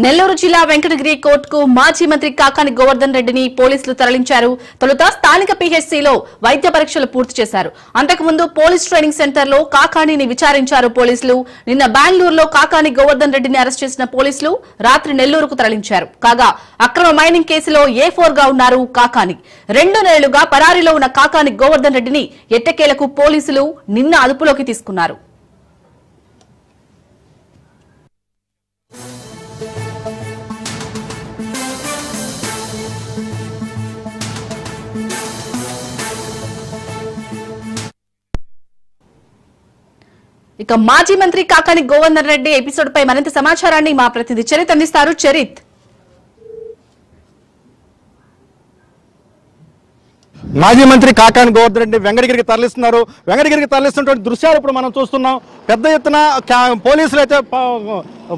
నెల్లూరు జిల్లా వెంకటగిరి కోర్టుకు మాజీ మంత్రి కాకాని గోవర్ధన్ రెడ్డిని పోలీసులు తరలించారు. తొలుత స్థానిక పీహెచ్సీలో వైద్య పరీక్షలు పూర్తి చేశారు. అంతకుముందు పోలీస్ ట్రైనింగ్ సెంటర్లో కాకానిని విచారించారు పోలీసులు. నిన్న బెంగళూరులో కాకాని గోవర్ధన్ రెడ్డిని అరెస్ట్ చేసిన పోలీసులు రాత్రి నెల్లూరుకు తరలించారు. కాగా అక్రమ మైనింగ్ కేసులో A4 గా ఉన్నారు కాకాని. 2 నెలలుగా పరారీలో ఉన్న కాకాని గోవర్ధన్ రెడ్డిని ఎట్టకేలకు పోలీసులు నిన్న అదుపులోకి తీసుకున్నారు. ఇక మాజీ మంత్రి కాకాని గోవర్ధన్ రెడ్డి ఎపిసోడ్ పై మరింత సమాచారాన్ని మా ప్రతినిధి చరిత్ అందిస్తారు. చరిత్, మాజీ మంత్రి కాకాని గోవర్ధన్ రెడ్డి వెంకటగిరికి తరలిస్తున్నారు. వెంకటగిరికి తరలిస్తున్నటువంటి దృశ్యాలు ఇప్పుడు మనం చూస్తున్నాం. పెద్ద ఎత్తున పోలీసులు అయితే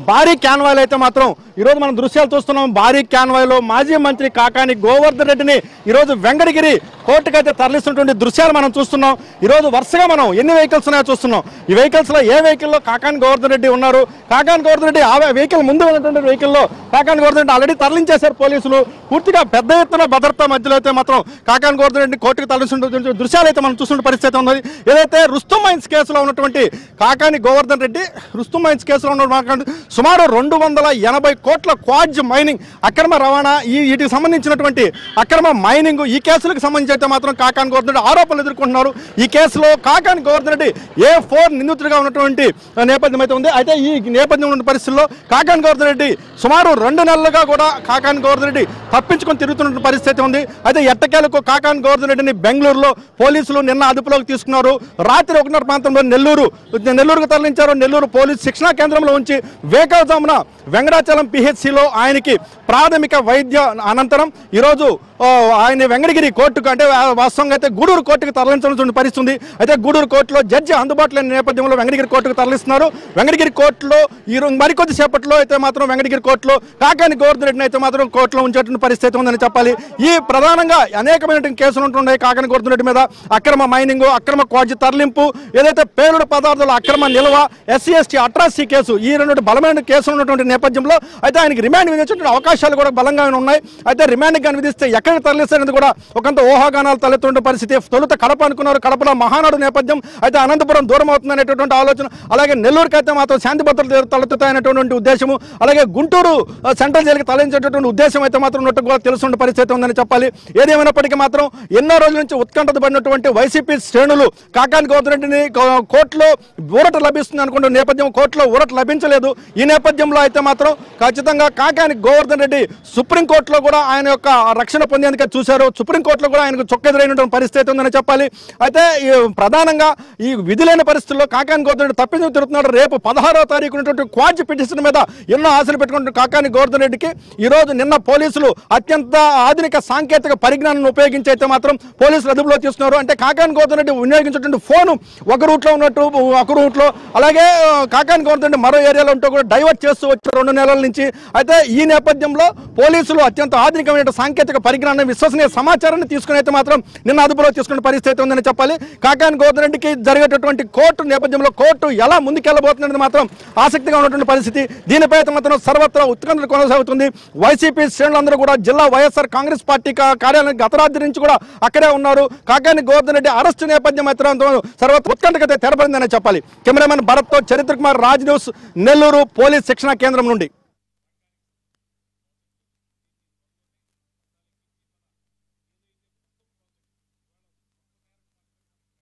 భారీ క్యాన్వాయ్లు అయితే మాత్రం ఈరోజు మనం దృశ్యాలు చూస్తున్నాం. భారీ క్యాన్వాయ్లో మాజీ మంత్రి కాకాని గోవర్ధన్ రెడ్డిని ఈరోజు వెంకటగిరి కోర్టుకు అయితే తరలిస్తున్నటువంటి దృశ్యాలు మనం చూస్తున్నాం. ఈరోజు వరుసగా మనం ఎన్ని వెహికల్స్ ఉన్నాయో చూస్తున్నాం. ఈ వెహికల్స్లో ఏ వెహికల్లో కాకాని గోవర్ధన్ రెడ్డి ఉన్నారు, కాకాని గోవర్ధన్ రెడ్డి ఆ వెహికల్ ముందు ఉన్నటువంటి వెహికల్లో కాకాని గోవర్ధన్ రెడ్డి ఆల్రెడీ తరలించేశారు పోలీసులు. పూర్తిగా పెద్ద ఎత్తున భద్రతా మధ్యలో అయితే మాత్రం కాకాని గోవర్ధన్ రెడ్డి కోర్టుకు తరలిస్తున్న దృశ్యాలు అయితే మనం చూస్తున్న పరిస్థితి ఉన్నది. ఏదైతే రుస్తుం మైన్స్ కేసులో ఉన్నటువంటి కాకాని గోవర్ధన్ రెడ్డి రుస్తుం మైన్స్ కేసులో ఉన్న సుమారు 280 కోట్ల క్వాడ్జ్ మైనింగ్ అక్రమ రవాణా వీటికి సంబంధించినటువంటి అక్రమ మైనింగ్ ఈ కేసులకు సంబంధించి అయితే మాత్రం కాకాని గోవర్ధన్ రెడ్డి ఆరోపణలు ఎదుర్కొంటున్నారు. ఈ కేసులో కాకాని గోవర్ధన్ రెడ్డి A4 నిందితుడిగా ఉన్నటువంటి నేపథ్యం అయితే ఉంది. అయితే ఈ నేపథ్యం ఉన్న పరిస్థితుల్లో కాకాని గోవర్ధన్ రెడ్డి సుమారు 2 నెలలుగా కూడా కాకాని గోవర్ధన్ రెడ్డి తప్పించుకొని తిరుగుతున్న పరిస్థితి ఉంది. అయితే ఎట్టకేలకు కాకాని గోవర్ధన్ రెడ్డిని బెంగళూరులో పోలీసులు నిన్న అదుపులోకి తీసుకున్నారు. రాత్రి 1:30 ప్రాంతంలో నెల్లూరుకు తరలించారు. నెల్లూరు పోలీసు శిక్షణా కేంద్రంలో ఉంచి వేకవజామున వెంకటాచలం PHCలో ఆయనకి ప్రాథమిక వైద్య అనంతరం ఈరోజు ఆయన వెంకటగిరి కోర్టుకు అంటే వాస్తవంగా అయితే గూడూరు కోర్టుకు తరలించాల్సిన పరిస్థితి. అయితే గూడూరు కోర్టులో జడ్జి అందుబాటులో లేని నేపథ్యంలో వెంకటగిరి కోర్టుకు తరలిస్తున్నారు. వెంకటగిరి కోర్టులో మరికొద్ది సేపట్లో అయితే మాత్రం వెంకటగిరి కోర్టులో కాకాని గోవర్ధన్ రెడ్డిని అయితే మాత్రం కోర్టులో ఉంచేటువంటి పరిస్థితి ఉందని చెప్పాలి. ఈ ప్రధానంగా అనేకమైన కేసులు ఉంటున్నాయి కాకాని గోవర్ధన్ రెడ్డి మీద. అక్రమ మైనింగ్, అక్రమ క్వాడ్జ్ తరలింపు, ఏదైతే పేలుడు పదార్థాల అక్రమ నిల్వ, SC/ST అట్రాసిటీ కేసు, ఈ 2 బలమైన కేసులు ఉన్నటువంటి నేపథ్యంలో అయితే ఆయనకి రిమాండ్ విధించేటువంటి అవకాశాలు కూడా బలంగా ఉన్నాయి. అయితే రిమాండ్ కానీ విధిస్తే ఎక్కడికి తరలిస్తారనేది కూడా ఒకంత ఊహాగానాలు తలెత్తున్న పరిస్థితి. తొలుత కడప అనుకున్నారు, కడపలో మహానాడు నేపథ్యం, అయితే అనంతపురం దూరం అవుతుందనేటటువంటి ఆలోచన, అలాగే నెల్లూరుకి అయితే మాత్రం శాంతి భద్రతలు తలెత్తుతాయనేటువంటి ఉద్దేశము, అలాగే గుంటూరు సెంట్రల్ జైలుకి తరలించేటటువంటి ఉద్దేశం అయితే మాత్రం ఉన్నట్టు కూడా తెలుసున్న పరిస్థితి ఉందని చెప్పాలి. ఏదేమైనప్పటికీ మాత్రం ఎన్నో రోజుల నుంచి ఉత్కంఠత పడినటువంటి వైసీపీ శ్రేణులు కాకాని గోవర్ధన్ రెడ్డిని కోర్టులో ఊరట లభిస్తుంది అనుకున్న నేపథ్యం కోర్టులో ఊరట లభించలేదు. ఈ నేపథ్యంలో అయితే మాత్రం ఖచ్చితంగా కాకాని గోవర్ధన్ రెడ్డి సుప్రీంకోర్టులో కూడా ఆయన యొక్క రక్షణ పొందేందుకే చూశారు. సుప్రీంకోర్టులో కూడా ఆయనకు చొక్కెదురైనటువంటి పరిస్థితి ఉందని చెప్పాలి. అయితే ప్రధానంగా ఈ విధులైన పరిస్థితుల్లో కాకాని గోవర్ధన్ రెడ్డి తప్పించుకు తిరుగుతున్నాడు. రేపు 16వ తారీఖు ఉన్నటువంటి క్వాడ్జ్ పిటిషన్ మీద ఎన్నో ఆశలు పెట్టుకుంటున్న కాకాని గోవర్ధన్ రెడ్డికి ఈరోజు నిన్న పోలీసులు అత్యంత ఆధునిక సాంకేతిక పరిజ్ఞానాన్ని ఉపయోగించి అయితే మాత్రం పోలీసులు అదుపులో తీసుకున్నారు. అంటే కాకాని గోవర్ధన్ రెడ్డి వినియోగించేటువంటి ఫోను ఒక రూట్లో ఉన్నట్టు ఒక రూట్లో, అలాగే కాకాని గోవర్ధన్ రెడ్డి మరో ఏరియాలో ఉంటూ కూడా డైవర్ట్ చేస్తూ వచ్చారు 2 నెలల నుంచి. అయితే ఈ నేపథ్యంలో పోలీసులు అత్యంత ఆధునికమైన సాంకేతిక పరిజ్ఞానాన్ని, విశ్వసనీయ సమాచారాన్ని తీసుకుని అయితే మాత్రం నిన్న అదుపులో తీసుకునే పరిస్థితి ఉందని చెప్పాలి. కాకాని గోవర్ధన్ రెడ్డికి జరిగేటటువంటి కోర్టు నేపథ్యంలో కోర్టు ఎలా ముందుకెళ్లబోతుందనేది మాత్రం ఆసక్తిగా ఉన్నటువంటి పరిస్థితి. దీనిపై అయితే మాత్రం సర్వత్రా ఉత్కంఠ కొనసాగుతుంది. వైసీపీ శ్రేణులందరూ కూడా జిల్లా వైఎస్ఆర్ కాంగ్రెస్ పార్టీ కార్యాలయం గత రాత్రి నుంచి కూడా అక్కడే ఉన్నారు. కాకాని గోవర్ధన్ రెడ్డి అరెస్టు నేపథ్యం అయితే సర్వత్రా ఉత్కంఠకైతే తెరపడిందని చెప్పాలి. కెమెరామెన్ భరత్తో చరిత్ర కుమార్, రాజ్ న్యూస్, నెల్లూరు పోలీస్ శిక్షణా కేంద్రం నుండి.